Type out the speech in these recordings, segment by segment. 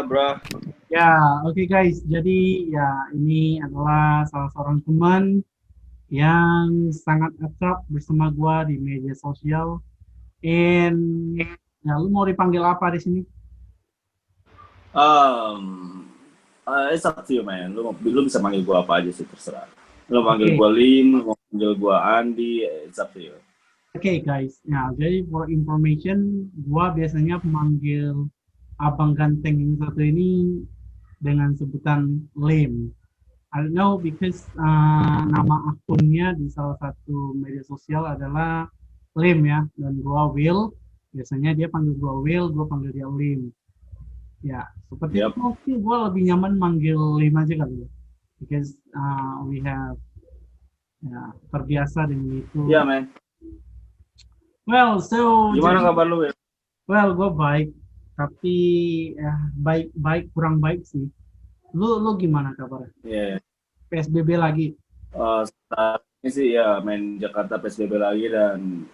bro. Ya, oke guys. Jadi ya ini adalah salah seorang teman yang sangat akrab bersama gua di media sosial. And ya lu mau dipanggil apa di sini? Um, it's up to you, man. Lu bisa manggil gua apa aja sih, terserah. Lu manggil Oke, gua Lim, lu manggil gua Andi, it's up to you. oke guys. Nah, jadi for information, gua biasanya memanggil abang ganteng yang satu ini dengan sebutan Lim. I don't know because nama akunnya di salah satu media sosial adalah Lim ya, dan gua Will. Biasanya dia panggil gua Will, gua panggil dia Lim. Ya, seperti itu Yep. mungkin gua lebih nyaman manggil Lim aja kali ya. Because we have ya terbiasa dengan itu. Ya, man. Well, so Gimana jadi kabar lu, ya? gue baik, tapi ya baik baik kurang baik sih. Lu gimana kabarnya? Yeah. PSBB lagi? Saat ini sih ya main Jakarta PSBB lagi dan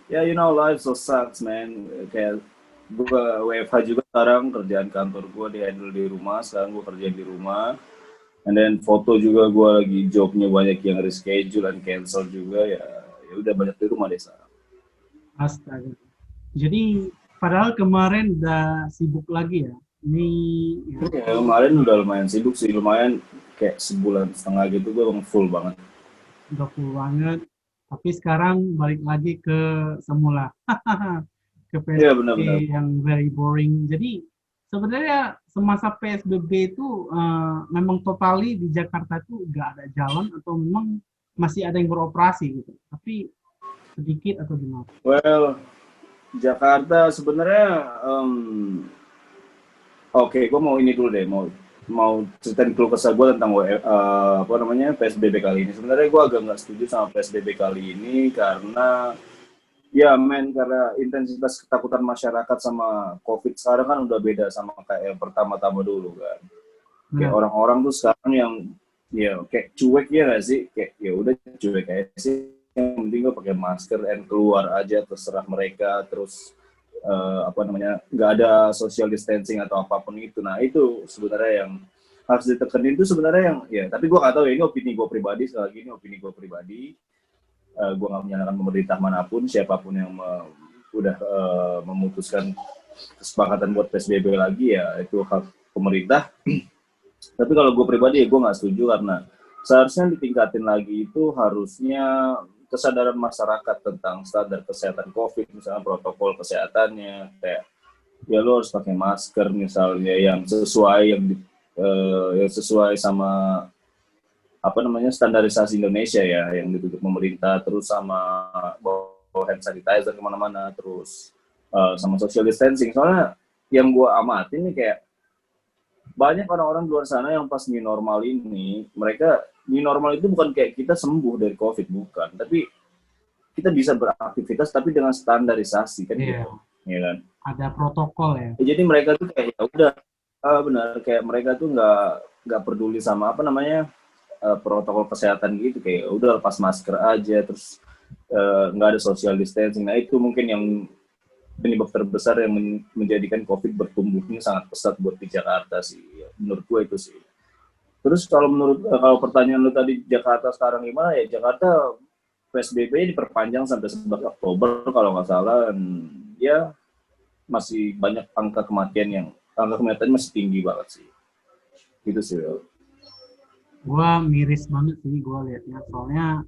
ya life so sucks, man. Kayak gua WFH juga sekarang, kerjaan kantor gua di handle di rumah, sekarang gua kerja di rumah. And then foto juga gue lagi jobnya banyak yang reschedule dan cancel juga ya udah banyak di rumah deh sekarang. Astaga. Jadi padahal kemarin udah sibuk lagi ya. Ini ya, Ya, kemarin udah lumayan sibuk sih, lumayan kayak sebulan setengah gitu gue emang full banget. udah full banget. Tapi sekarang balik lagi ke semula. Ke Iya PSBB benar-benar. yang very boring. Jadi sebenarnya semasa PSBB itu memang totali di Jakarta itu nggak ada jalan atau memang masih ada yang beroperasi gitu. Tapi sedikit atau gimana? Well, Jakarta sebenarnya oke, gue mau ini dulu deh, mau ceritain keluh kesah gue tentang apa namanya PSBB kali ini. Sebenarnya gue agak nggak setuju sama PSBB kali ini karena ya men, karena intensitas ketakutan masyarakat sama COVID sekarang kan udah beda sama kayak yang pertama-tama dulu kan. Kayak Benar. orang-orang tuh sekarang yang ya kayak cuek ya nggak sih, kayak ya udah cuek aja sih. Yang penting gue pakai masker and keluar aja terserah mereka, terus apa namanya nggak ada social distancing atau apapun itu. Nah itu sebenarnya yang harus ditekenin itu sebenarnya yang ya. Tapi gue nggak tahu ya, ini opini gue pribadi, sekali lagi ini opini gue pribadi. Gue nggak menyalahkan pemerintah manapun, siapapun yang udah memutuskan kesepakatan buat PSBB lagi ya itu hak pemerintah. Tapi kalau gue pribadi ya gue nggak setuju karena seharusnya ditingkatin lagi, itu harusnya kesadaran masyarakat tentang standar kesehatan COVID, misalnya protokol kesehatannya, kayak ya lo harus pakai masker misalnya yang sesuai yang sesuai sama apa namanya standarisasi Indonesia ya yang ditutup pemerintah, terus sama bawa hand sanitizer kemana-mana, terus sama social distancing. Soalnya yang gue amatin nih kayak banyak orang-orang di luar sana yang pas new normal ini, mereka new normal itu bukan kayak kita sembuh dari COVID, bukan, tapi kita bisa beraktivitas tapi dengan standarisasi kan Iya, gitu, ya kan? ada protokol ya. Ya, jadi mereka tuh kayak ya udah benar, kayak mereka tuh nggak peduli sama apa namanya protokol kesehatan gitu, kayak udah lepas masker aja, terus nggak ada social distancing. Nah itu mungkin yang penyebab terbesar yang menjadikan COVID bertumbuhnya sangat pesat buat di Jakarta sih, ya, menurut gue itu sih. Terus kalau kalau pertanyaan lu tadi Jakarta sekarang gimana, ya Jakarta PSBB diperpanjang sampai 11 Oktober kalau nggak salah, dan ya masih banyak angka kematian masih tinggi banget sih, gitu sih. Gua miris banget sih gua liatnya. Soalnya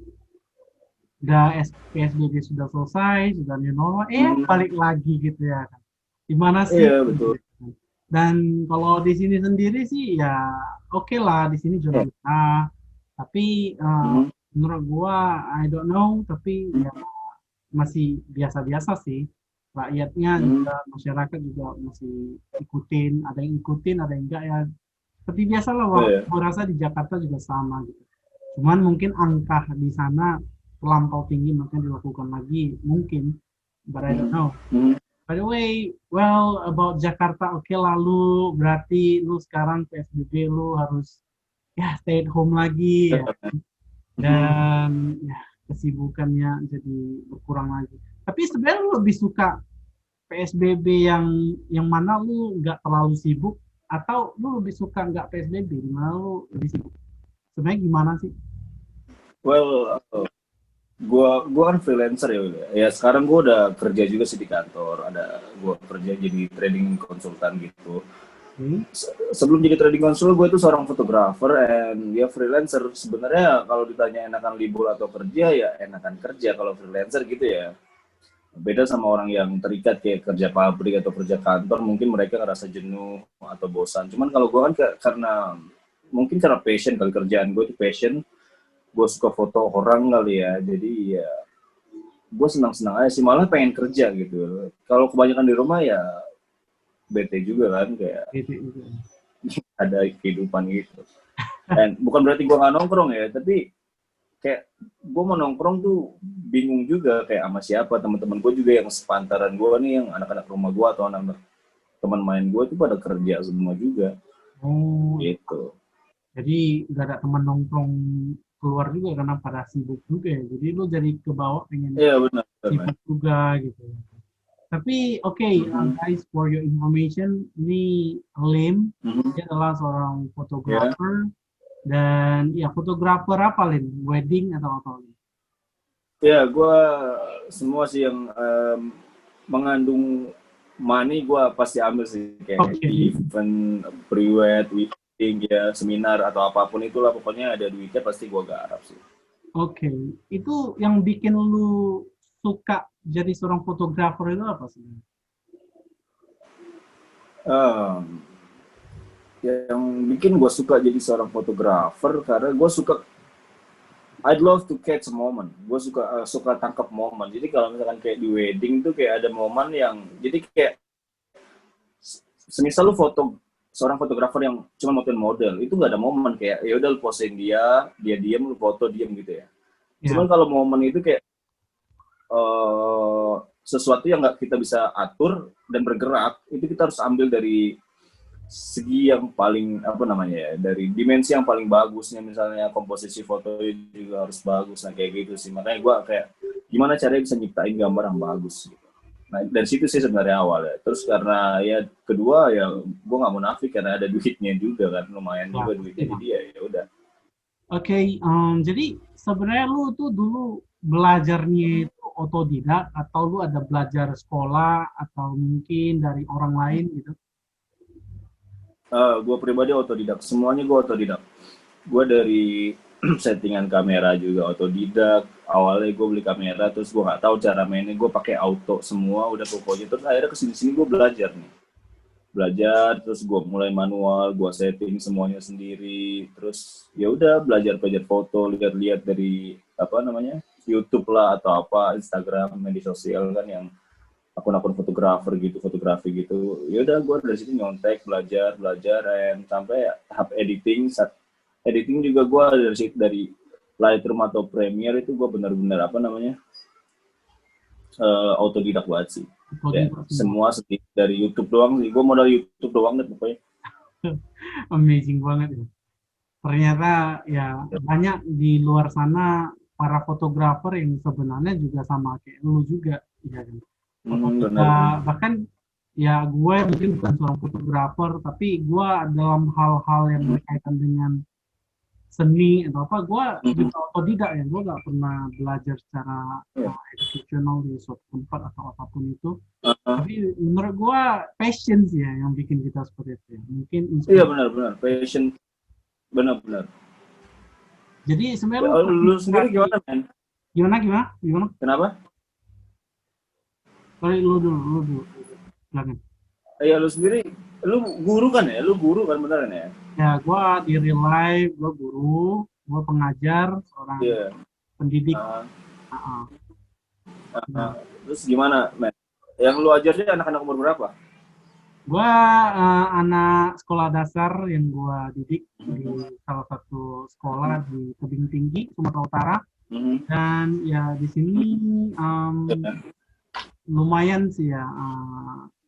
udah PSBB sudah selesai, sudah new normal, balik lagi gitu ya kan. Gimana sih? Iya betul. Dan kalau di sini sendiri sih ya oke lah, di sini zona Yeah. merah. Tapi Mm-hmm. menurut gua I don't know, tapi ya masih biasa-biasa sih. Rakyatnya Mm-hmm. juga masyarakat juga masih ikutin, ada yang ikutin, ada yang enggak ya. Seperti biasa lah, Yeah. gua rasa di Jakarta juga sama gitu. Cuman mungkin angka di sana terlampau tinggi makanya dilakukan lagi mungkin, but I don't know. Mm-hmm. By the way, well about Jakarta, oke lalu berarti lu sekarang PSBB lu harus ya stay at home lagi ya, dan ya kesibukannya jadi berkurang lagi. Tapi sebenarnya lu lebih suka PSBB yang mana lu nggak terlalu sibuk atau lu lebih suka nggak PSBB di mana lu lebih sibuk? Sebenarnya gimana sih? Well, gua kan freelancer ya, Will. Ya sekarang gua udah kerja juga sih di kantor. Gua kerja jadi trading konsultan gitu. Hmm? Sebelum jadi trading konsul, gue itu seorang fotografer and ya freelancer. Sebenarnya kalau ditanya enakan libur atau kerja, ya enakan kerja kalau freelancer gitu ya. Beda sama orang yang terikat kayak kerja pabrik atau kerja kantor, mungkin mereka ngerasa jenuh atau bosan. Cuman kalau gue kan karena mungkin karena passion kali, kerjaan gue itu passion, gue suka foto orang kali ya, jadi ya gue senang-senang aja sih, malah pengen kerja gitu. Kalau kebanyakan di rumah ya bete juga kan, kayak Gitu, gitu. ada kehidupan gitu. Dan bukan berarti gue nggak nongkrong ya, tapi kayak gue mau nongkrong tuh bingung juga kayak sama siapa. Teman-teman gue juga yang sepantaran gue nih, yang anak-anak rumah gue atau anak-anak teman main gue tuh pada kerja semua juga Oh, gitu. jadi nggak ada teman nongkrong keluar juga karena pada sibuk juga ya. Jadi lu jadi ke bawah pengen Iya benar, benar. sibuk juga gitu. Tapi oke, Mhm, guys, for your information, ini Lim, mhm. dia adalah seorang Ya, fotografer dan ya fotografer apa Lim? Wedding atau apa Lim? ya gue semua sih yang mengandung money gue pasti ambil sih, kayak Oke, event, pre-wed, wedding, ya seminar atau apapun itulah, pokoknya ada duitnya pasti gue garap sih. oke. Itu yang bikin lu suka jadi seorang fotografer itu apa sih? Em, yang bikin gue suka jadi seorang fotografer karena gue suka, I'd love to catch a moment. Gue suka tangkap momen. Jadi kalau misalkan kayak di wedding tuh kayak ada momen yang jadi kayak semisal lu foto seorang fotografer yang cuma motoin model, itu nggak ada momen, kayak ya udah lu posein dia diam, lu foto diam gitu ya. Cuman Ya, kalau momen itu kayak sesuatu yang nggak kita bisa atur dan bergerak, itu kita harus ambil dari segi yang paling apa namanya ya, dari dimensi yang paling bagusnya, misalnya komposisi foto juga harus bagus, nah kayak gitu sih. Makanya gue kayak gimana caranya bisa nyiptain gambar yang bagus gitu. Nah dari situ sih sebenarnya awal ya. Terus karena ya kedua ya gue nggak munafik karena ada duitnya juga kan, lumayan ya juga pasti duitnya, lah. jadi ya udah. Oke, jadi sebenarnya lu tuh dulu belajarnya itu otodidak atau lu ada belajar sekolah atau mungkin dari orang lain gitu? Gue pribadi otodidak, semuanya gue otodidak. Gue dari settingan kamera juga otodidak. Awalnya gue beli kamera, terus gue nggak tahu cara mainnya, gue pakai auto semua udah pokoknya. Terus akhirnya kesini sini gue belajar nih, belajar, terus gue mulai manual, gue setting semuanya sendiri. Terus ya udah belajar belajar foto, lihat-lihat dari apa namanya YouTube lah atau apa, Instagram, media sosial kan yang akun-akun fotografer gitu, fotografi gitu. Ya udah gue dari situ nyontek, belajar belajar dan sampai tahap editing. Editing juga gue dari Lightroom atau Premiere itu gue benar-benar apa namanya autodidak banget sih. Ya Otodidak semua. semua sedikit dari YouTube doang sih, gue modal YouTube doang deh pokoknya. Amazing banget ya. Ternyata ya banyak di luar sana para fotografer yang sebenarnya juga sama kayak lu juga, ya kan? Benar Otodidak, benar. bahkan ya gue mungkin bukan seorang fotografer, tapi gue dalam hal-hal yang berkaitan dengan seni atau apa, gue Mhm. juga otodidak ya, gue gak pernah belajar secara educational di suatu tempat atau apapun itu. Uh, Tapi menurut gue passion sih ya yang bikin kita seperti itu ya. Mungkin iya inspirasi. benar benar, passion, benar benar. Jadi sebenarnya Ya, lu lu sendiri terinspirasi gimana men? gimana gimana gimana? Kenapa? Sorry, lu dulu. Silakan. Ya lu sendiri, lu guru kan ya? Lu guru kan beneran ya? Ya, gue di real life, gue guru, gue pengajar, seorang Iya. pendidik. Uh, Uh, uh, terus gimana men? Yang lu ajarnya anak-anak umur berapa? gue anak sekolah dasar yang gue didik di Mhm. salah satu sekolah di Tebing Tinggi, Sumatera Utara. Mhm. Dan ya di sini um, Ya. lumayan sih ya,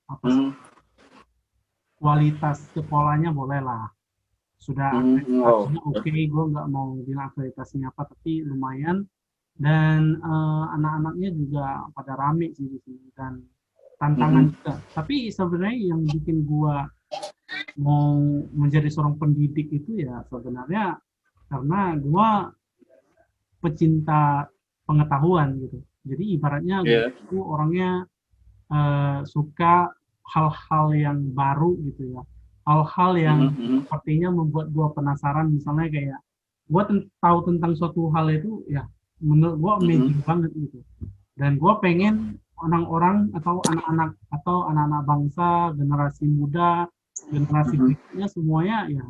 apa sih, Mhm. kualitas sekolahnya boleh lah. Sudah Mhm. Oh. akreditasinya oke, gue nggak mau bilang akreditasinya apa, tapi lumayan. Dan anak-anaknya juga pada rame sih di sini. Dan tantangan juga. Tapi sebenarnya yang bikin gua mau menjadi seorang pendidik itu ya sebenarnya karena gua pecinta pengetahuan gitu. Jadi ibaratnya gue Iya. itu orangnya suka hal-hal yang baru gitu ya. Hal-hal yang Mhm, mhm, sepertinya membuat gue penasaran, misalnya kayak gue tahu tentang suatu hal itu ya menurut gue mhm, amazing banget gitu. Dan gue pengen orang-orang atau anak-anak bangsa, generasi muda, generasi mhm. berikutnya semuanya ya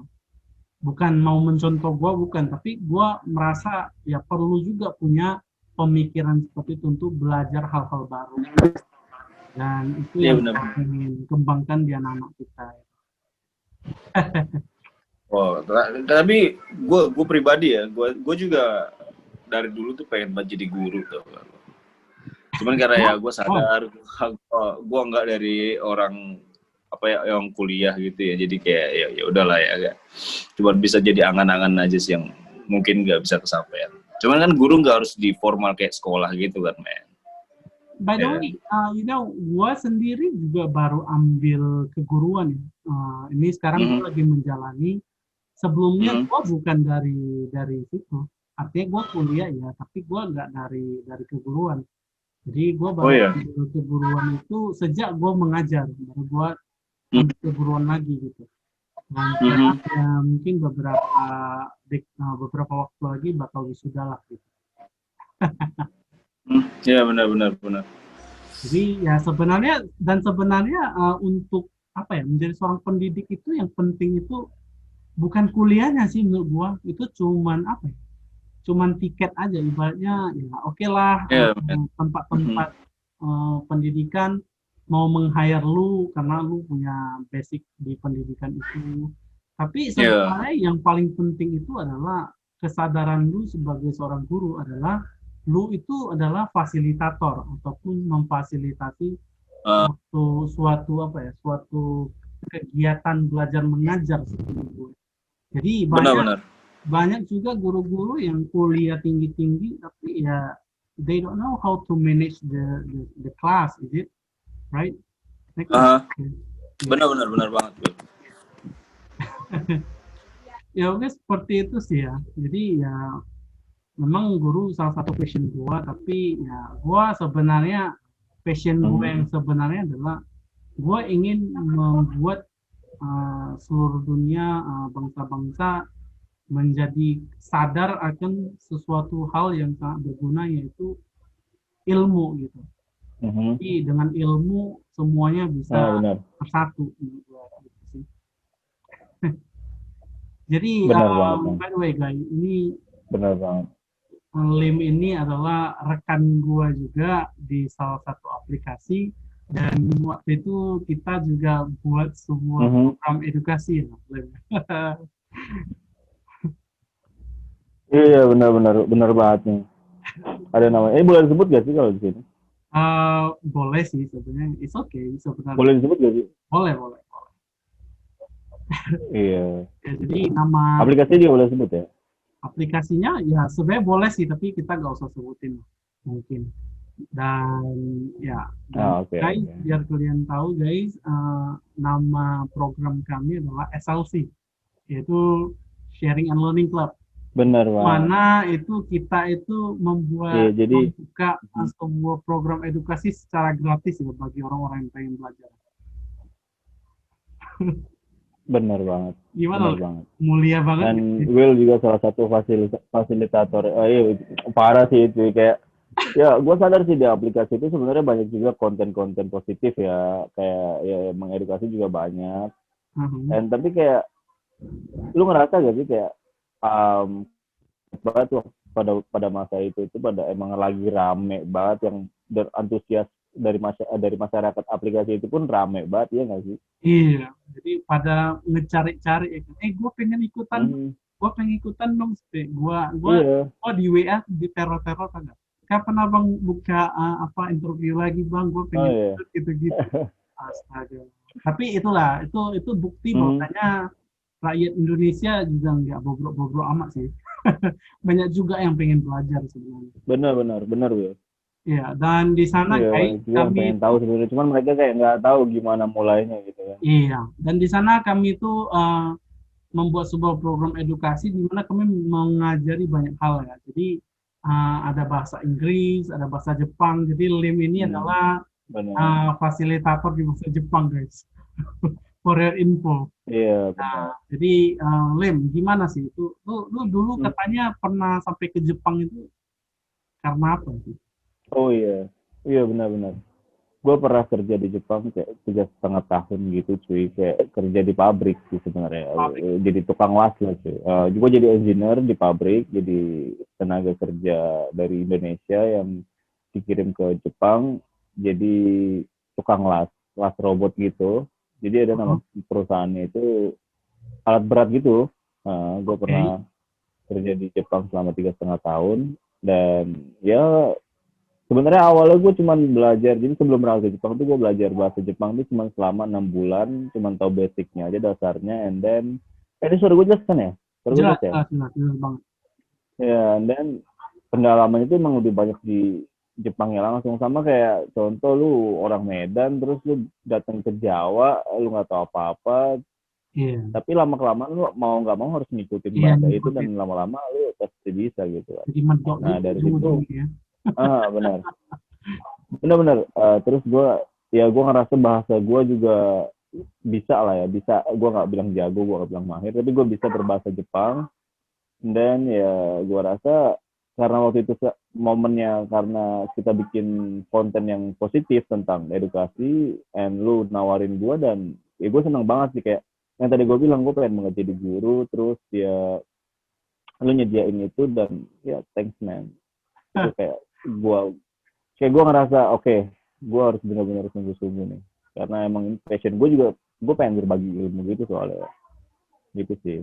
bukan mau mencontoh gue bukan, tapi gue merasa ya perlu juga punya pemikiran seperti itu untuk belajar hal-hal baru, dan itu Iya yang benar. kita ingin kembangkan di anak-anak kita. Oh, tapi gue pribadi ya, gue juga dari dulu tuh pengen banget jadi guru tuh. Cuman karena ya Wow, gue wow. sadar gue nggak dari orang apa ya yang kuliah gitu ya, jadi kayak ya udahlah ya, kayak cuman bisa jadi angan-angan aja sih yang mungkin nggak bisa kesampaian. Cuman kan guru nggak harus di formal kayak sekolah gitu kan, men. By the Ya. way, gue sendiri juga baru ambil keguruan ya. Ini sekarang gue Mhm, lagi menjalani. Sebelumnya mhm. gue bukan dari situ. Artinya gue kuliah ya, tapi gue nggak dari keguruan. Jadi gue Oh baru ya. ambil keguruan itu sejak gue mengajar, baru gue ambil Mhm, keguruan lagi gitu. Dan sekarang mhm. ya mungkin beberapa waktu lagi bakal wisuda lah gitu. Iya benar-benar benar. Jadi ya sebenarnya untuk apa ya menjadi seorang pendidik itu yang penting itu bukan kuliahnya sih menurut gua, itu cuman apa ya, cuman tiket aja ibaratnya ya oke lah, Iya, men. Mhm. tempat-tempat pendidikan mau meng-hire lu karena lu punya basic di pendidikan itu. Tapi Iya. sebenarnya yang paling penting itu adalah kesadaran lu sebagai seorang guru adalah lu itu adalah fasilitator ataupun memfasilitasi Ah, suatu kegiatan belajar mengajar seperti itu. Jadi banyak benar-benar. banyak juga guru-guru yang kuliah tinggi-tinggi tapi ya they don't know how to manage the class, is it right? Like that. Ah, Ya, benar-benar benar banget, Bro. ya oke seperti itu sih ya. Jadi ya memang guru salah satu passion gua, tapi ya gua sebenarnya passion gua Mhm. yang sebenarnya adalah gua ingin membuat seluruh dunia, bangsa-bangsa menjadi sadar akan sesuatu hal yang sangat berguna, yaitu ilmu gitu. Mhm. Jadi dengan ilmu semuanya bisa Ah, benar. bersatu gitu sih. Jadi Benar banget, Bang. by the way guys, ini Benar banget. Lim ini adalah rekan gua juga di salah satu aplikasi, dan waktu itu kita juga buat sebuah Mhm. program edukasi ya, Lim. Iya, benar-benar benar banget nih. Ada namanya. Boleh disebut gak sih kalau di sini? Boleh sih sebenarnya, it's okay sebenarnya. Boleh disebut gak sih? Boleh, boleh. Iya. Ya, jadi nama Aplikasinya juga boleh sebut ya? aplikasinya ya sebenarnya boleh sih, tapi kita nggak usah sebutin mungkin. Dan ya, dan Ah, oke, guys, oke. biar kalian tahu guys, nama program kami adalah SLC, yaitu Sharing and Learning Club. Benar banget. Mana itu kita itu Iya, jadi membuka sebuah program edukasi secara gratis ya bagi orang-orang yang pengen belajar. benar banget. Gimana, Benar Le? banget. Mulia banget Dan nggak? Will juga salah satu fasilitator. Iya, parah sih itu kayak ya gue sadar sih di aplikasi itu sebenarnya banyak juga konten-konten positif ya, kayak ya mengedukasi juga banyak. Mhm. Dan tapi kayak lu ngerasa gak sih kayak um, banget tuh pada pada masa itu pada emang lagi rame banget yang antusias dari masyarakat aplikasi itu pun rame banget ya nggak sih? Iya, jadi pada ngecari-cari ya kan. Gue pengen ikutan dong. Hmm, Gue pengen ikutan dong. Gua iya, oh di WA di teror-teror kagak. Kapan abang buka apa interview lagi bang? Gue oh pengen iya. ikut gitu-gitu. Astaga. Tapi itulah, itu bukti Hmm, bahwasanya rakyat Indonesia juga nggak bobrok-bobrok amat sih. Banyak juga yang pengen belajar sebenarnya. benar benar benar Will. Ya, dan di sana Iya, guys banyak juga yang kami pengen tahu sebenarnya, cuman mereka kayak nggak tahu gimana mulainya gitu kan. iya, dan di sana kami itu membuat sebuah program edukasi di mana kami mengajari banyak hal ya. Jadi ada bahasa Inggris, ada bahasa Jepang. Jadi LIM ini Hmm, adalah benar. fasilitator di bahasa Jepang guys. For your info. Iya, benar. Nah, jadi Lim, gimana sih itu? Lu dulu Hmm. katanya pernah sampai ke Jepang itu karena apa sih? Oh iya, iya benar-benar. Gue pernah kerja di Jepang kayak 3,5 tahun gitu cuy, kayak kerja di pabrik sih sebenarnya. Pabrik. Jadi tukang las lah cuy. Juga jadi engineer di pabrik, jadi tenaga kerja dari Indonesia yang dikirim ke Jepang jadi tukang las, las robot gitu. Jadi ada nama Oh, perusahaannya itu alat berat gitu. Gue oke. pernah kerja di Jepang selama 3,5 tahun dan ya sebenarnya awalnya gue cuma belajar, jadi sebelum berangkat ke Jepang tuh gue belajar bahasa Jepang tuh cuma selama 6 bulan, cuma tahu basicnya aja dasarnya, and then, ini suara gue jelas kan ya? Suara gue Jelas, jelas ya? jelas, jelas, jelas banget. Ya, and then pendalamannya itu emang lebih banyak di Jepangnya langsung, sama kayak contoh lu orang Medan, terus lu datang ke Jawa, lu nggak tahu apa-apa, Iya, tapi lama-kelamaan lu mau nggak mau harus ngikutin iya bahasa itu, ngikutin. dan lama-lama lu pasti bisa gitu kan. Jadi medok Nah juga dari situ, ujung-ujungnya ya. benar. Bener-bener, terus gue ya gue ngerasa bahasa gue juga bisa lah ya, bisa, gue nggak bilang jago, gue nggak bilang mahir, tapi gue bisa berbahasa Jepang. Dan ya gue rasa karena waktu itu momennya, karena kita bikin konten yang positif tentang edukasi, and lu nawarin gue, dan ya gue seneng banget sih, kayak yang tadi gue bilang gue pengen banget jadi guru, terus ya lu nyediain itu, dan ya thanks man, itu kayak gue ngerasa oke, okay, gue harus benar-benar sungguh-sungguh nih, karena emang ini passion gue juga, gue pengen berbagi ilmu gitu soalnya, gitu sih.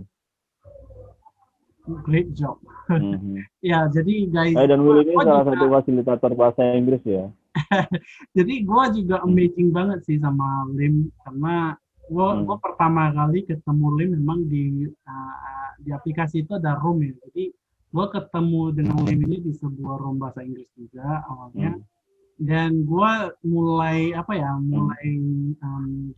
Great job. Mm-hmm. Ya, jadi guys, Dan Will ini gua salah juga satu fasilitator bahasa Inggris ya. jadi gue juga Mm-hmm. amazing banget sih sama Lim karena gue Mm-hmm. pertama kali ketemu Lim memang di aplikasi itu ada room ya. Jadi gue ketemu dengan Lim ini di sebuah room bahasa Inggris juga awalnya. Dan gue mulai apa ya, Mm-hmm. mulai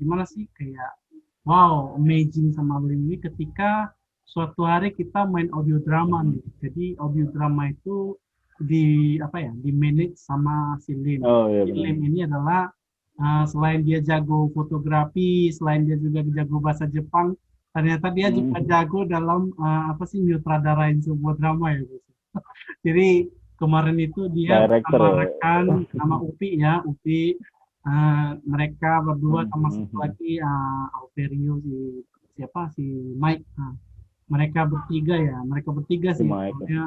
gimana sih kayak wow amazing sama Lim ini ketika suatu hari kita main audio drama Mm-hmm. nih. Jadi audio drama itu di apa ya di manage sama si Lim. Oh iya Jadi benar. Lim ini adalah selain dia jago fotografi, selain dia juga jago bahasa Jepang, ternyata dia juga Mm-hmm. jago dalam apa sih nyutradarain sebuah drama ya guys. Jadi kemarin itu dia Director bersama ya. rekan nama Upi ya, Upi mereka berdua sama satu Mm-hmm. lagi Alverio siapa si Mike. Nah, mereka bertiga sih Cuma itu. awalnya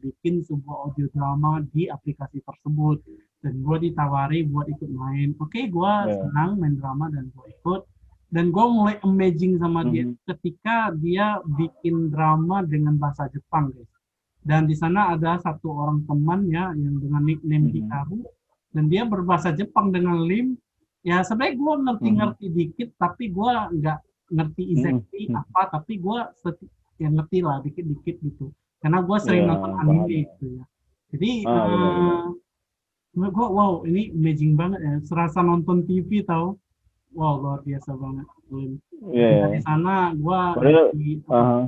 bikin sebuah audio drama di aplikasi tersebut dan gue ditawari buat ikut main. Oke, gue Ya. senang main drama dan gue ikut dan gue mulai amazing sama dia Mm-hmm. ketika dia bikin drama dengan bahasa Jepang guys. Dan di sana ada satu orang teman ya yang dengan nickname Mm-hmm. Hikaru dan dia berbahasa Jepang dengan Lim. Ya sebenarnya gue Mm-hmm. ngerti-ngerti dikit tapi gue nggak ngerti exactly Mm-hmm. apa tapi gue yang ngerti lah dikit-dikit gitu. Karena gue sering Ya nonton paham anime ya. gitu ya. Jadi Benar-benar. gue wow ini amazing banget ya. Serasa nonton TV tahu. Wow luar biasa banget Lim. Iya Dan dari ya. sana gue Padahal, jadi apa aha.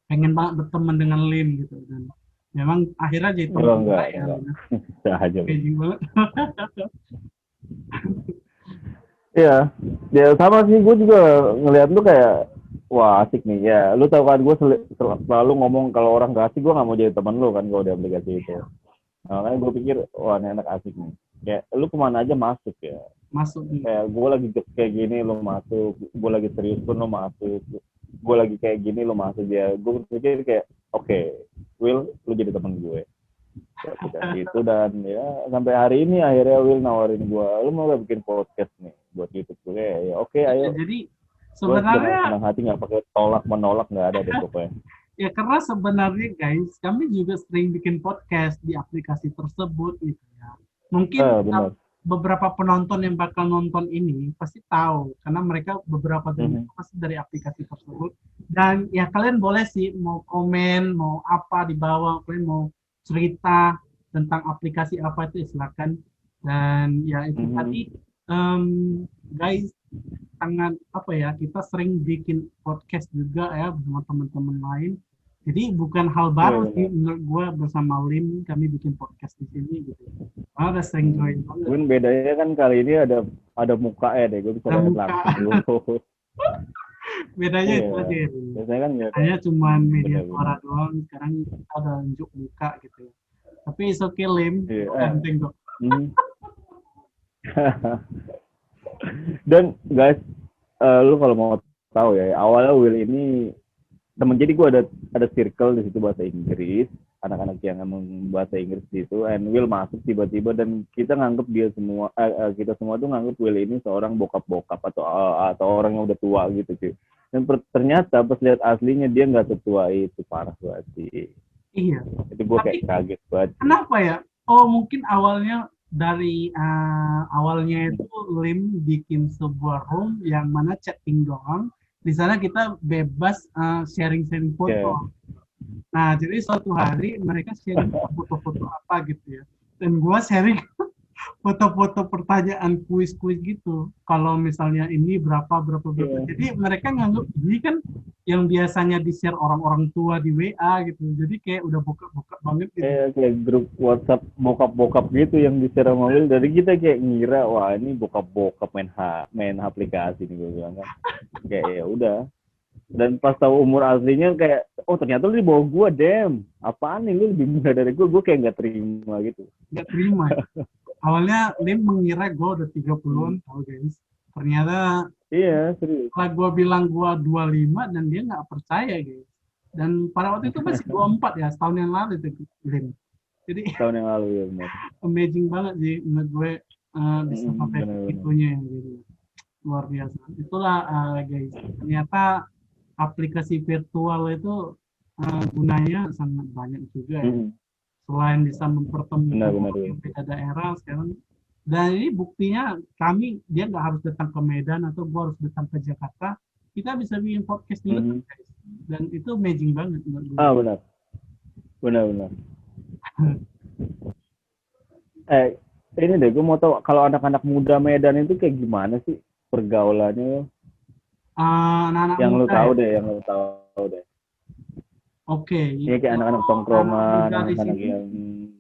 pengen banget berteman dengan Lim gitu dan memang akhirnya jadi Oh, teman baik ya enggak. Lim. Bisa aja bang. Amazing banget. Iya, ya sama sih, gue juga ngeliat lu kayak wah asik nih ya. Lu tau kan gue selalu ngomong kalau orang gak asik gue nggak mau jadi teman lu kan kalau di aplikasi itu. Nah, makanya gue pikir wah ini anak asik nih. Kayak lu kemana aja masuk ya. Masuk nih. Kayak gue lagi kayak gini lu masuk, gue lagi serius pun lu masuk, gue lagi kayak gini lu masuk ya. Gue pikir kayak oke, okay, Will lu jadi teman gue di aplikasi itu, dan ya sampai hari ini akhirnya Will nawarin gue, lu mau gak bikin podcast nih buat YouTube gue, ya oke, okay, Ya, ayo. jadi Gue dengan sebenarnya senang hati, nggak pakai tolak menolak, nggak ada deh pokoknya. ya karena sebenarnya guys kami juga sering bikin podcast di aplikasi tersebut gitu ya. Mungkin Benar. beberapa penonton yang bakal nonton ini pasti tahu karena mereka beberapa dari mereka pasti dari aplikasi tersebut dan ya kalian boleh sih mau komen mau apa di bawah kalian mau cerita tentang aplikasi apa itu silakan. Dan ya itu tadi guys, sangat apa ya, kita sering bikin podcast juga ya bersama teman-teman lain. Jadi bukan hal baru sih menurut gue, bersama Lim kami bikin podcast di sini gitu. Udah sering join banget. Mungkin bedanya kan kali ini ada muka ya deh, gue bisa Ada lihat muka. langsung. Bedanya Iya. itu aja. Biasanya kan nggak ada. Hanya cuman media Bener-bener. suara doang, sekarang kita ada unjuk muka gitu. Tapi it's okay Lim, Iya. ganteng kok. Dan guys, lu kalau mau tahu ya, awalnya Will ini temen, jadi gue ada circle di situ bahasa Inggris, anak-anak yang emang bahasa Inggris di situ, and Will masuk tiba-tiba, dan kita nganggep dia semua, kita semua tuh nganggep Will ini seorang bokap-bokap atau orang yang udah tua gitu cuy. Dan ternyata pas lihat aslinya dia nggak setua itu, parah banget sih. Iya. Itu gue kayak kaget banget. Kenapa ya? Oh mungkin awalnya dari awalnya itu Lim bikin sebuah room yang mana chatting doang. Di sana kita bebas sharing-sharing foto. Yeah. Nah, jadi suatu hari mereka sharing foto-foto apa gitu ya. Dan gua sharing foto-foto pertanyaan kuis-kuis gitu. Kalau misalnya ini berapa. Yeah. Jadi mereka nganggap ini kan yang biasanya di-share orang-orang tua di WA gitu. Jadi kayak udah bokap-bokap banget gitu. Kayak grup WhatsApp bokap-bokap gitu yang di-share sama Will. Dari kita kayak ngira, wah ini bokap-bokap main aplikasi nih, gue bilang kan. Kayak ya udah. Dan pas tahu umur aslinya kayak, oh ternyata lu di bawah gue, apaan nih, lu lebih muda dari gue kayak nggak terima gitu. Nggak terima. Awalnya Lim mengira gue udah 30-an tau guys. Ternyata iya, serius. setelah gue bilang gue 25 dan dia nggak percaya guys. Dan pada waktu itu masih 24 ya, setahun yang lalu itu Lim. Jadi tahun yang lalu ya benar. Amazing banget sih menurut gue bisa sampai itunya gitu. Luar biasa. Itulah guys. Ternyata aplikasi virtual itu gunanya sangat banyak juga ya. Selain bisa mempertemukan orang yang beda daerah sekarang, dan ini buktinya dia nggak harus datang ke Medan atau gue harus datang ke Jakarta, kita bisa bikin podcast juga guys, dan itu amazing banget menurut gue. Benar. Ini deh, gue mau tahu kalau anak-anak muda Medan itu kayak gimana sih pergaulannya? Anak-anak yang muda lu tahu deh. Oke. Iya kayak anak-anak tongkrongan, anak-anak yang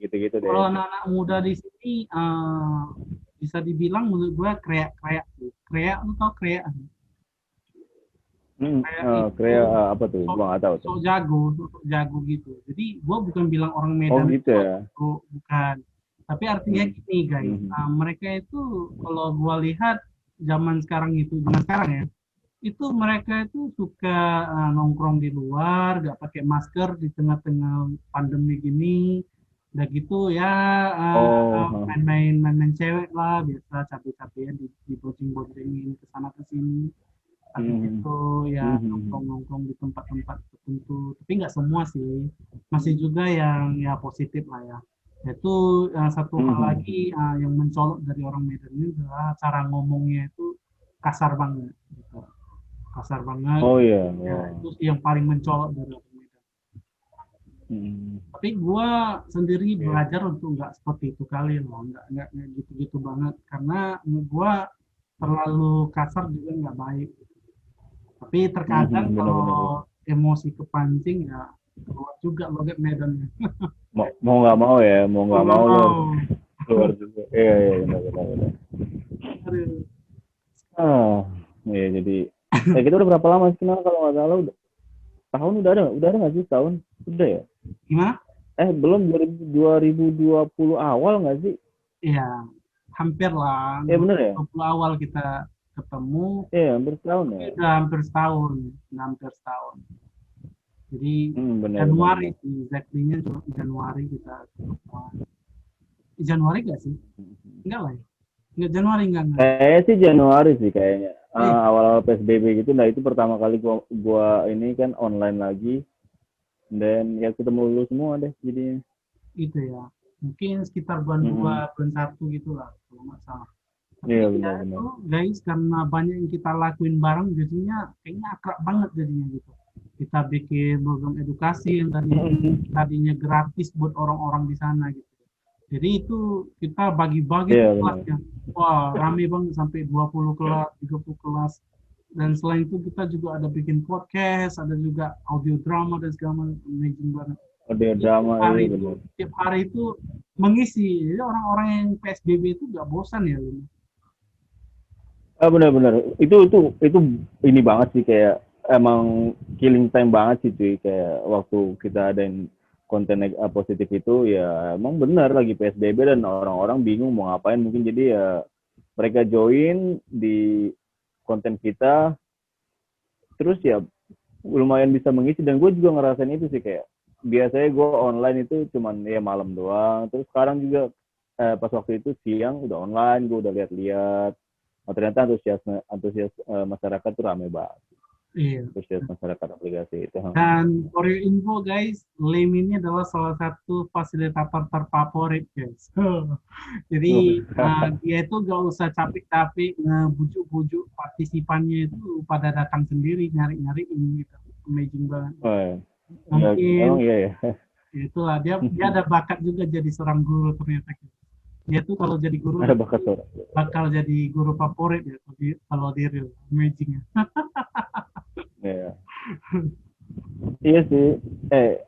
gitu-gitu deh. Kalau anak-anak muda di sini bisa dibilang menurut gue kreak. Lu tau kreak? Kreak apa tuh? Gue nggak tahu. Sok jago gitu. Jadi gue bukan bilang orang Medan gitu ya? Bukan. Tapi artinya gini guys, mereka itu kalau gue lihat zaman sekarang ya, itu mereka itu suka nongkrong di luar, gak pakai masker di tengah-tengah pandemi gini, udah gitu ya main cewek lah, biasa capek-capekan di bonceng-boncengin ke sana ke sini, tapi gitu ya nongkrong di tempat-tempat tertentu, tapi nggak semua sih, masih juga yang ya positif lah ya. Itu satu hal lagi yang mencolok dari orang Medan ini adalah cara ngomongnya itu kasar banget gitu. Kasar banget. Oh iya. Ya, itu yang paling mencolok dari orang Medan. Tapi gue sendiri belajar untuk nggak seperti itu kali loh, nggak gitu-gitu banget, karena gue terlalu kasar juga nggak baik. Tapi terkadang kalau emosi kepancing ya keluar juga logat Medan. mau nggak mau lo keluar juga. Iya benar. Iya jadi. Kita udah berapa lama sih kenal kalau nggak salah tahun udah ada nggak sih tahun? Udah ya? Gimana? Belum 2020 awal nggak sih? Iya, hampir lah. Iya bener ya? 2020 awal kita ketemu. Iya, hampir setahun ya? Udah hampir setahun. Jadi Januari sih, exactly-nya Januari kita ketemu. Januari nggak sih? Enggak lah ya? Enggak, Januari enggak. Kayaknya sih Januari sih kayaknya. Awal-awal PSBB gitu, nah itu pertama kali gua ini kan online lagi. Dan ya ketemu lu semua deh jadinya. Itu ya. Mungkin sekitar bulan 2, bulan 1 gitu lah, kalau nggak salah. Iya benar. Guys, karena banyak yang kita lakuin bareng, jadinya kayaknya akrab banget jadinya gitu. Kita bikin program edukasi yang tadinya gratis buat orang-orang di sana gitu. Jadi itu kita bagi-bagi Iya, benar. kelasnya. Wah, rame banget sampai 20 kelas, 30 kelas. Dan selain itu kita juga ada bikin podcast, ada juga audio drama dan segala macam, amazing banget. Audio Jadi drama, iya benar. tiap hari itu mengisi. Jadi orang-orang yang PSBB itu nggak bosan ya, Lin. Ah, benar-benar. Itu ini banget sih, kayak emang killing time banget sih cuy, kayak waktu kita adain konten positif itu ya emang benar lagi PSBB dan orang-orang bingung mau ngapain, mungkin jadi ya mereka join di konten kita, terus ya lumayan bisa mengisi. Dan gue juga ngerasain itu sih, kayak biasanya gue online itu cuman ya malam doang, terus sekarang juga pas waktu itu siang udah online, gue udah lihat-lihat. Oh, ternyata antusias masyarakat tuh rame banget. Iya. Antusias masyarakat aplikasi itu. Dan for your info guys, Lem ini adalah salah satu fasilitator terfavorit guys. Jadi dia itu gak usah capek-capek ngebujuk-bujuk partisipannya itu pada datang sendiri nyari-nyari ini gitu. Amazing banget. Oh, ya. Mungkin Emang iya ya. itulah dia ada bakat juga jadi seorang guru ternyata. Dia tuh kalau jadi guru Ada bakat suara. bakal jadi guru favorit ya kalau di real. Amazing ya. Iya. Iya sih.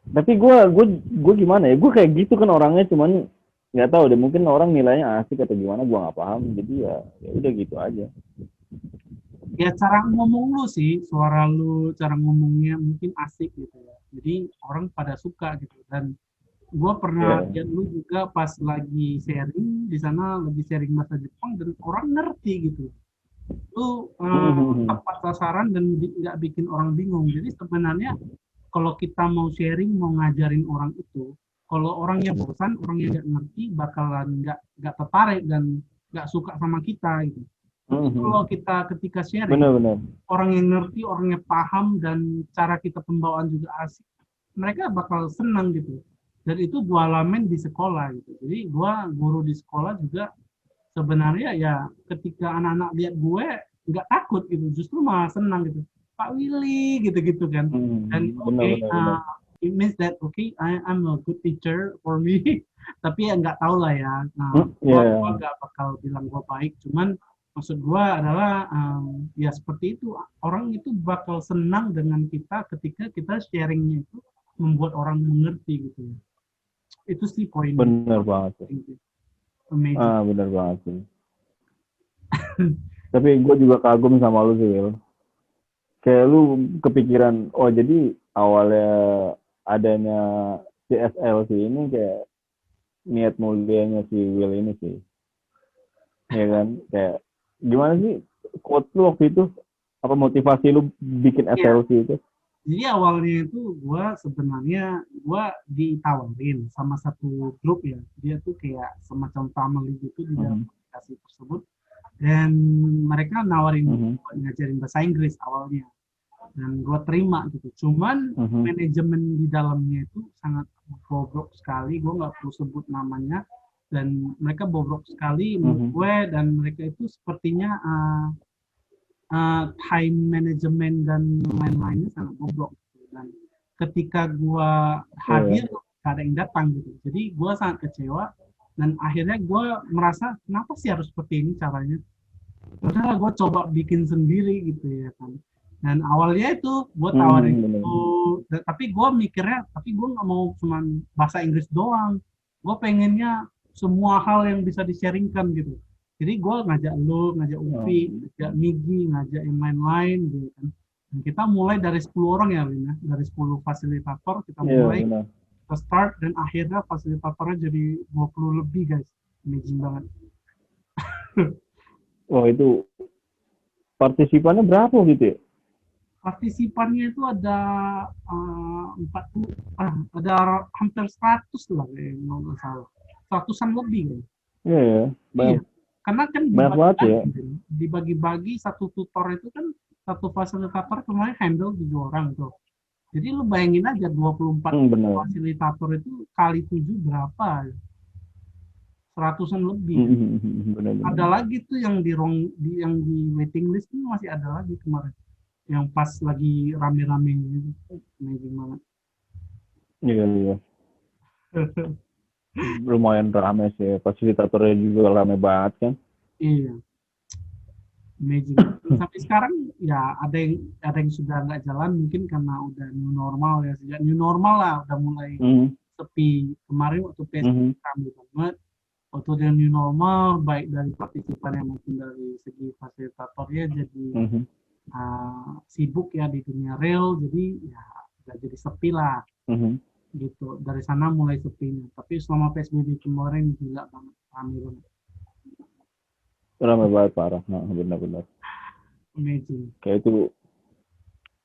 Tapi gue gimana ya? Gue kayak gitu kan orangnya, cuman nggak tahu deh, mungkin orang nilainya asik atau gimana, gue nggak paham. Jadi ya udah gitu aja. Ya cara ngomong lu sih, suara lu, cara ngomongnya mungkin asik gitu ya. Jadi orang pada suka gitu. Dan gue pernah Iya. lihat lu juga pas lagi sharing di sana, lagi sharing bahasa Jepang dan orang ngerti gitu. Lu tepat sasaran dan nggak bikin orang bingung. Jadi sebenarnya kalau kita mau sharing, mau ngajarin orang itu, kalau orangnya bosan, orangnya nggak ngerti, bakalan nggak tertarik dan nggak suka sama kita gitu. Tapi kalau kita ketika sharing, Benar-benar. orang yang ngerti, orangnya paham, dan cara kita pembawaan juga asik, mereka bakal senang gitu. Dan itu gua alamin di sekolah gitu. Jadi gua guru di sekolah juga sebenarnya ya ketika anak-anak lihat gue nggak takut gitu, justru malah senang gitu. Pak Willy gitu-gitu kan. Dan okay, Benar-benar. it means that okay, I'm a good teacher for me. Tapi ya nggak tahu lah ya. Nah, gua Iya. nggak bakal bilang gue baik, cuman maksud gue adalah ya seperti itu, orang itu bakal senang dengan kita ketika kita sharingnya itu membuat orang mengerti gitu ya. Itu sih poin Benar banget sih. amazing. Benar banget sih. Tapi gue juga kagum sama lu sih, Will. Kayak lu kepikiran, oh jadi awalnya adanya CSLC ini kayak niat mulianya si Will ini sih. Ya kan? Kayak gimana sih quote lu waktu itu? Apa motivasi lu bikin Iya. SLC itu? Jadi awalnya itu sebenarnya gue ditawarin sama satu grup ya. Dia tuh kayak semacam family gitu di dalam aplikasi tersebut. Dan mereka nawarin buat ngajarin bahasa Inggris awalnya. Dan gue terima gitu. Cuman manajemen di dalamnya itu sangat bobrok sekali. Gue nggak perlu sebut namanya. Dan mereka bobrok sekali menurut gue. Dan mereka itu sepertinya time management dan lain-lainnya sangat bobrok. Dan ketika gue hadir, gak ada yang datang gitu. Jadi gue sangat kecewa. Dan akhirnya gue merasa, kenapa sih harus seperti ini caranya? Padahal gue coba bikin sendiri gitu ya kan. Dan awalnya itu gue tawarin itu, tapi gue mikirnya, tapi gue nggak mau cuma bahasa Inggris doang. Gue pengennya semua hal yang bisa di-sharingkan gitu. Jadi gue ngajak lu, ngajak Upi, ngajak Migi, ngajak yang lain-lain gitu kan. Dan kita mulai dari 10 orang ya, Lina. Dari 10 fasilitator kita mulai, kita start, dan akhirnya fasilitatornya jadi 20 lebih guys. Amazing banget. Wah, itu partisipannya berapa gitu ya? Partisipannya itu ada 40, ada hampir 100 lah, kalau nggak salah. 100-an lebih kan. Iya, karena kan dibagi-bagi satu tutor itu kan, satu fasilitator kemarin handle 7 orang tuh. Jadi lu bayangin aja 24 fasilitator itu kali 7 berapa? 100-an lebih. Ada lagi tuh yang di waiting list tuh masih ada lagi kemarin. Yang pas lagi rame-ramenya itu. Amazing banget. Iya. lumayan rame sih, fasilitatornya juga rame banget kan. Iya, amazing. Sampai sekarang ya ada yang sudah nggak jalan mungkin karena udah new normal ya. Sejak new normal lah udah mulai Mhm, sepi. Kemarin waktu PSBB mhm, kami banget. Waktu dia new normal, baik dari partisipannya maupun dari segi fasilitatornya jadi mhm. sibuk ya di dunia real, jadi ya udah jadi sepi lah Mhm. gitu. Dari sana mulai sepinya. Tapi selama PSBB kemarin gila banget, rame banget, Rame banget parah, nah, benar-benar. amazing. Kayak itu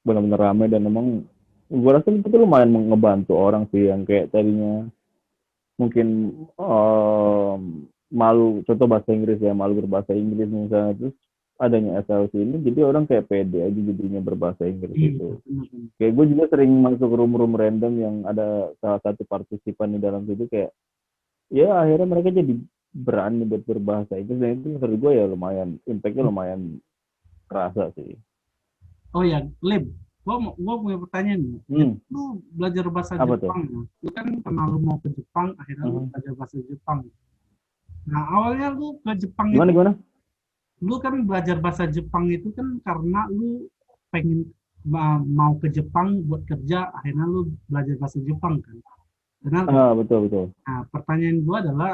benar-benar rame dan emang gua rasa itu lumayan ngebantu orang sih yang kayak tadinya mungkin malu, contoh bahasa Inggris ya, malu berbahasa Inggris misalnya, terus adanya SLC ini jadi orang kayak pede aja jadinya berbahasa Inggris Iya, itu. benar-benar. Kayak gue juga sering masuk room-room random yang ada salah satu partisipan di dalam situ, kayak ya akhirnya mereka jadi berani buat berbahasa Inggris, dan itu menurut gue ya lumayan impactnya lumayan kerasa sih. Oh ya, Lib, gua punya pertanyaan nih. Jadi Hmm, lu belajar bahasa apa tuh? Jepang ya? Lu kan karena lu mau ke Jepang, akhirnya lu Mhm. belajar bahasa Jepang. Nah, awalnya lu ke Jepang itu, Gimana gimana? lu kan belajar bahasa Jepang itu kan karena lu pengen mau ke Jepang buat kerja, akhirnya lu belajar bahasa Jepang kan? Benar kan? Ah, betul betul. Nah, pertanyaan gua adalah,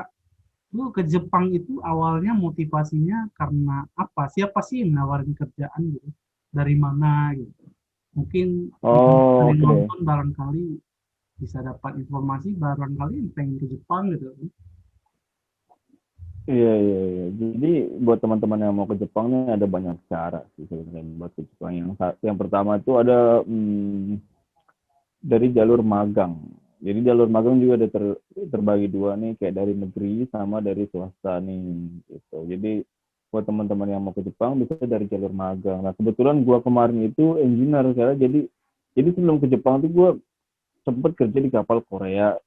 lu ke Jepang itu awalnya motivasinya karena apa? Siapa sih yang nawarin kerjaan gitu? Dari mana gitu? Mungkin Oh, dari oke. nonton barangkali bisa dapat informasi barangkali yang pengen ke Jepang gitu. Iya, iya, iya. Jadi buat teman-teman yang mau ke Jepang nih ada banyak cara sih sebenarnya buat ke Jepang. Yang pertama itu ada dari jalur magang. Jadi jalur magang juga ada terbagi dua nih, kayak dari negeri sama dari swasta nih gitu. Jadi buat teman-teman yang mau ke Jepang bisa dari jalur magang. Nah, kebetulan gua kemarin itu engineer saya, jadi sebelum ke Jepang tuh gua sempet kerja di kapal Korea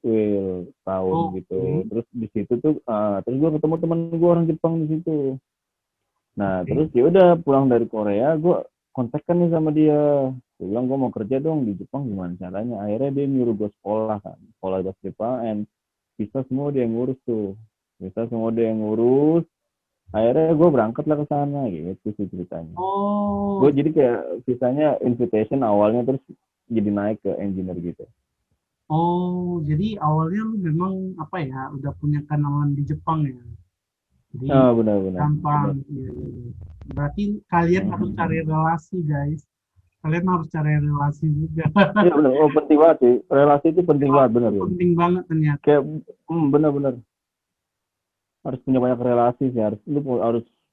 tahun gitu. Oke, Terus di situ tuh terus gua ketemu teman gua orang Jepang di situ. Nah, oke. terus ya udah pulang dari Korea, gue kontakkan nih sama dia. Gue bilang gue mau kerja dong di Jepang, gimana caranya? Akhirnya dia nyuruh gue sekolah kan, sekolah bahasa Jepang, and bisa semua dia yang ngurus tuh. Bisa semua dia yang ngurus. Akhirnya gue berangkat lah ke sana gitu sih ceritanya. Gue Oh, jadi kayak visanya invitation awalnya, terus jadi naik ke engineer gitu. jadi awalnya lu memang apa ya, udah punya kenalan di Jepang ya. Jadi Ah, benar-benar. gampang. Benar. Iya, iya, iya. Berarti kalian harus cari Mhm. relasi, guys. Kalian harus cari relasi juga. Iya benar. Oh, penting banget sih. Relasi itu penting banget, Relasi benar itu benar. penting banget ternyata. Kayak benar-benar harus punya banyak relasi sih, harus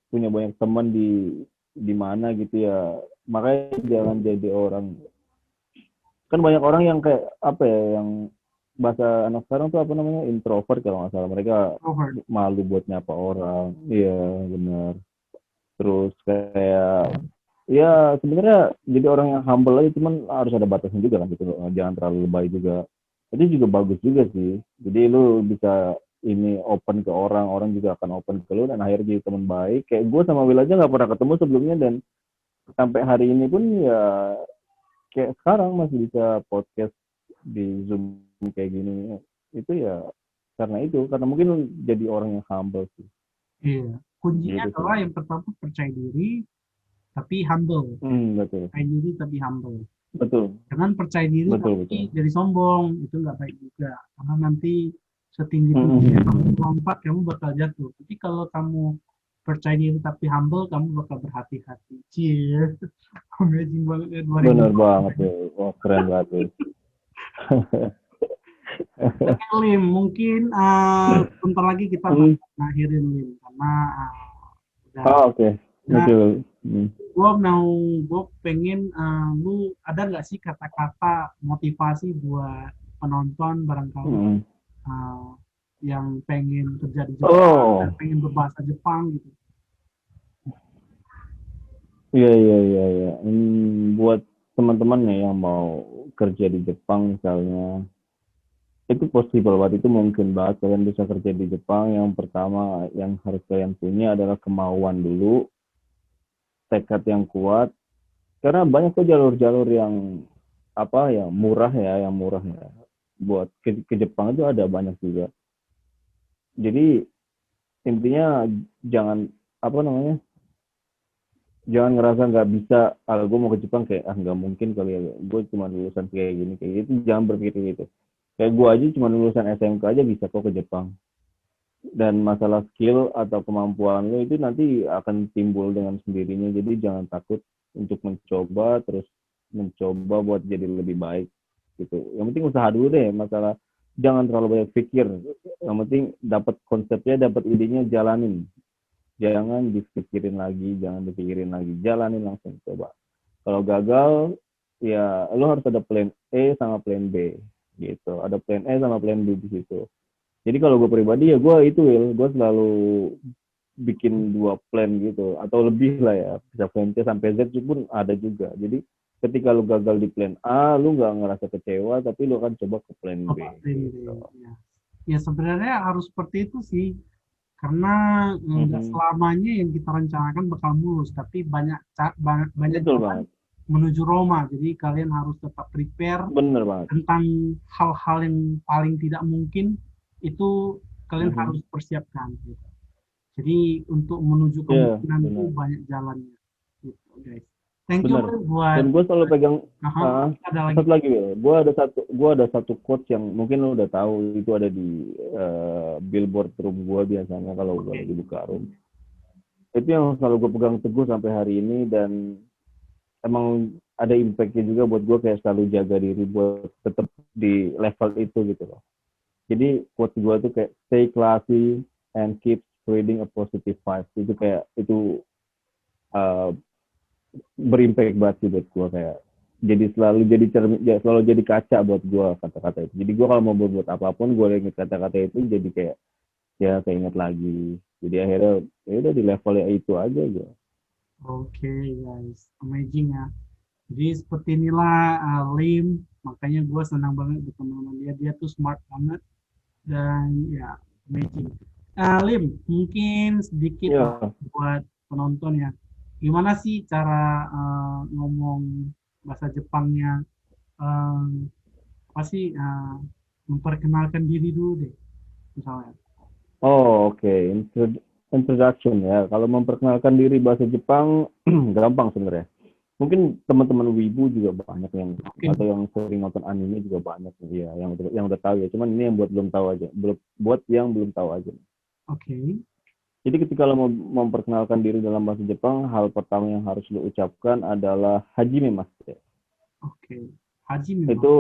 punya banyak teman di mana gitu ya, makanya jangan jadi orang, kan banyak orang yang kayak apa ya, yang bahasa anak sekarang tuh apa namanya, introvert kalau nggak salah, mereka Robert. malu buat nyapa orang, iya benar. Terus kayak ya sebenarnya jadi orang yang humble aja, cuman harus ada batasnya juga kan gitu loh. Jangan terlalu lebay juga. Itu juga bagus juga sih. Jadi lu bisa ini open ke orang, orang juga akan open ke lu dan akhirnya jadi teman baik. Kayak gue sama Will aja nggak pernah ketemu sebelumnya, dan sampai hari ini pun ya kayak sekarang masih bisa podcast di Zoom kayak gini. Itu ya karena mungkin lu jadi orang yang humble sih. Iya. Kuncinya Gitu sih. adalah yang pertama percaya diri, tapi humble. Betul. Percaya diri tapi humble. Betul. Jangan percaya diri Betul, tapi betul. jadi sombong, itu nggak baik juga. Karena nanti setinggi tingginya kamu Mm-mm. melompat, kamu bakal jatuh. Tapi kalau kamu percaya diri tapi humble, kamu bakal berhati-hati. Cie, amazing banget ya Bener 2020. banget ya. Wah, keren banget ya. Oke, Lim, mungkin sebentar lagi kita Hmm. bakal ngakhirin Lim, karena udah, Oh, oke. ya, Oke. Hmm. gue pengen, lu ada nggak sih kata-kata motivasi buat penonton barangkali Hmm. uh, yang pengen kerja di Jepang, Oh, pengen berbahasa Jepang gitu. iya, iya, iya, iya. Buat teman-teman nih yang mau kerja di Jepang misalnya, itu possible banget, itu mungkin banget kalian bisa kerja di Jepang. Yang pertama yang harus kalian punya adalah kemauan dulu, tekad yang kuat. Karena banyak tuh jalur-jalur yang apa yang murah ya, Buat ke Jepang itu ada banyak juga. Jadi intinya jangan apa namanya, jangan ngerasa nggak bisa, gue mau ke Jepang kayak nggak mungkin kali ya, gue cuma lulusan kayak gini kayak gitu, jangan berpikir gitu. Kayak gue aja cuma lulusan SMK aja bisa kok ke Jepang. Dan masalah skill atau kemampuan lo itu nanti akan timbul dengan sendirinya, jadi jangan takut untuk mencoba, terus mencoba buat jadi lebih baik gitu. Yang penting usaha dulu deh, masalah jangan terlalu banyak pikir, yang penting dapat konsepnya, dapat idenya, jalanin, jangan dipikirin lagi, jalanin langsung, coba. Kalau gagal ya lo harus ada plan A sama plan B gitu, ada plan A sama plan B di situ. Jadi kalau gue pribadi ya gue selalu bikin 2 plan gitu atau lebih lah ya, bisa plan C sampai Z pun ada juga. Jadi ketika lu gagal di plan A, lu nggak ngerasa kecewa, tapi lu akan coba ke plan B. Gitu. Ya sebenarnya harus seperti itu sih, karena nggak selamanya yang kita rencanakan bakal mulus, tapi banyak Betul banget. menuju Roma. Jadi kalian harus tetap prepare. Bener banget. Tentang hal-hal yang paling tidak mungkin itu kalian harus persiapkan. Gitu. Jadi untuk menuju kemungkinan itu banyak jalannya, gitu, guys. Thank you buat. Dan gue selalu pegang. Satu lagi, Will. Gue ada satu quotes yang mungkin lo udah tahu, itu ada di billboard room gue biasanya kalau gue lagi buka room. Itu yang selalu gue pegang teguh sampai hari ini, dan emang ada impact-nya juga buat gue, kayak selalu jaga diri buat tetap di level itu gitu loh. Jadi quotes gue tuh kayak stay classy and keep spreading a positive vibe. Itu kayak itu berimpact banget sih buat gue, kayak jadi selalu jadi kaca buat gue kata-kata itu. Jadi gue kalau mau berbuat apapun, gue inget kata-kata itu, jadi kayak ya keinget lagi. Jadi akhirnya ya udah di levelnya itu aja gue. Oke, guys, amazing ya. Jadi seperti inilah Lim, makanya gue senang banget bertemu sama dia. Dia tuh smart banget dan ya amazing. Lim, mungkin sedikit buat penonton ya. Gimana sih cara ngomong bahasa Jepangnya? Apa sih memperkenalkan diri dulu deh, misalnya. Oh, oke. Introduction ya. Kalau memperkenalkan diri bahasa Jepang gampang sebenarnya. Mungkin teman-teman wibu juga banyak yang atau yang sering nonton anime juga banyak ya, yang udah tahu ya. Cuman ini yang buat belum tahu aja. Buat yang belum tahu aja. Oke. Jadi ketika lo mau memperkenalkan diri dalam bahasa Jepang, hal pertama yang harus lo ucapkan adalah hajimemashite. Oke. Hajimemashite. Itu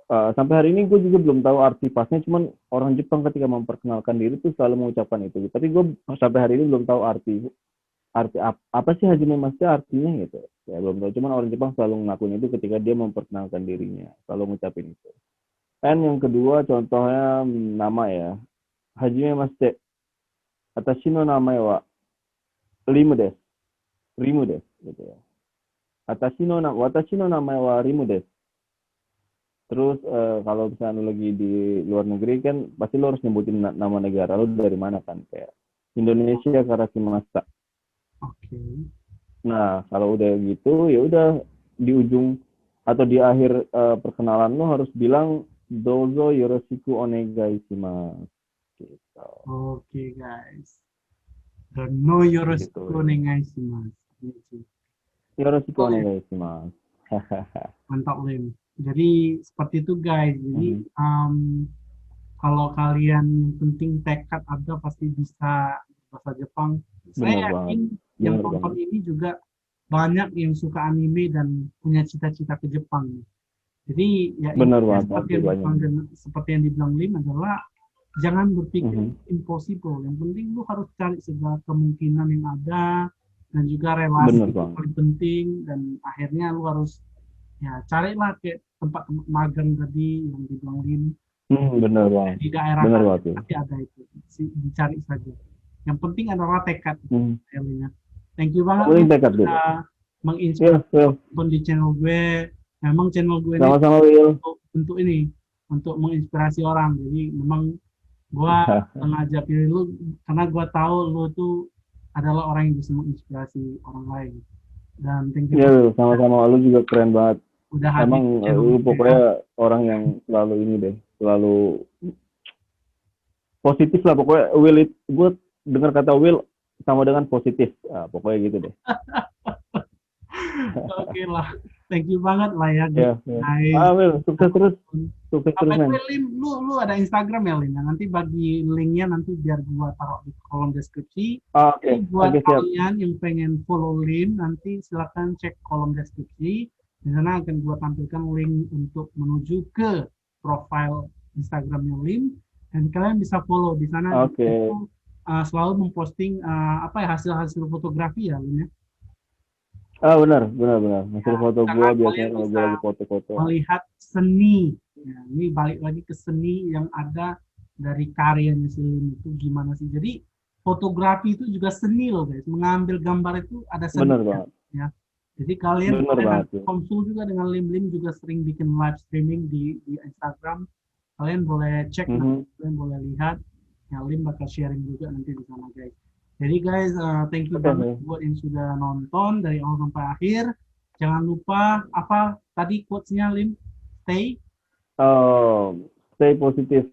sampai hari ini gue juga belum tahu arti pasnya, cuman orang Jepang ketika memperkenalkan diri tuh selalu mengucapkan itu. Tapi gue sampai hari ini belum tahu arti apa sih hajimemashite artinya gitu. Ya belum tahu, cuman orang Jepang selalu ngakuin itu ketika dia memperkenalkan dirinya, selalu ngucapin itu. Dan yang kedua contohnya nama ya. Hajimemashite. Atashi no namae wa Rimu desu. Rimu desu gitu ya. Watashi no namae wa Rimu desu. Terus kalau misalnya lu lagi di luar negeri kan pasti lu harus nyebutin nama negara lu dari mana kan, kayak Indonesia Karakimasta. Oke. Nah, kalau udah gitu ya udah di ujung atau di akhir perkenalan lu harus bilang dozo yoroshiku onegai shimasu. Gitu. Oke, guys. No yoroshiku onegai shimasu. Yoroshiku onegai shimasu. Mantap, Lim. Jadi seperti itu, guys. Jadi kalau kalian yang penting tekad ada, pasti bisa bahasa Jepang. Saya yakin yang nonton ini juga banyak yang suka anime dan punya cita-cita ke Jepang. Jadi ya seperti yang dibilang Lim adalah jangan berpikir impossible. Yang penting lu harus cari segala kemungkinan yang ada, dan juga relasi itu paling penting. Dan akhirnya lu harus ya carilah kayak tempat magang tadi yang dibilang Lim. Benar banget. Di daerah pasti ada itu. Dicari saja. Yang penting adalah tekad. Thank you banget sudah menginspirasi di channel gue. Memang channel gue ini untuk menginspirasi orang. Jadi memang gue sengaja pilih lu karena gue tahu lu tuh adalah orang yang bisa menginspirasi orang lain. Dan thank you. Iya, sama-sama, lu juga keren banget. Udah emang lu pokoknya orang yang selalu ini deh, selalu positif lah pokoknya. Gue dengar kata will sama dengan positif. Nah, pokoknya gitu deh. Oke lah. Thank you banget lah ya Ya, ya. guys. Will, sukses terus. Sukses terus, By the men. way, Lim, lu ada Instagram ya, Lim? Nah, nanti bagi linknya nanti biar gua taruh di kolom deskripsi. Oke, Jadi buat oke, siap. kalian yang pengen follow Lim, nanti silakan cek kolom deskripsi. Di sana akan gua tampilkan link untuk menuju ke profile Instagramnya Lim, dan kalian bisa follow di sana. Oke. Itu, selalu memposting apa ya hasil-hasil fotografi ya, Lim ya. Benar. Hasil foto gue Karena biasanya kalian kalau gue bisa lagi foto-foto. melihat seni. Ya, ini balik lagi ke seni yang ada dari karyanya si Lim itu gimana sih. Jadi fotografi itu juga seni loh guys. Mengambil gambar itu ada seni. Benar banget. Ya. Jadi kalian Benar boleh banget. nanti konsul juga dengan Lim. Lim juga sering bikin live streaming di Instagram. Kalian boleh cek, nanti kalian boleh lihat. Ya, Lim bakal sharing juga nanti di sana guys. Jadi guys, thank you banget buat yang sudah nonton dari awal sampai akhir. Jangan lupa apa tadi quotes-nya Lim? Stay positive.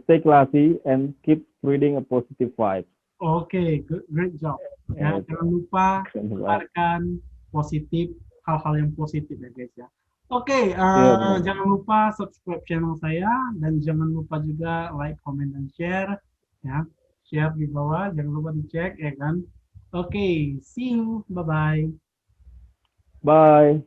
Stay classy and keep reading a positive vibe. Oke, great job. Ya, jangan lupa keluarkan positif, hal-hal yang positif ya guys ya. Oke, jangan lupa subscribe channel saya dan jangan lupa juga like, comment, dan share. Ya, share di bawah, jangan lupa dicek ya kan. Oke, see you, bye-bye. Bye.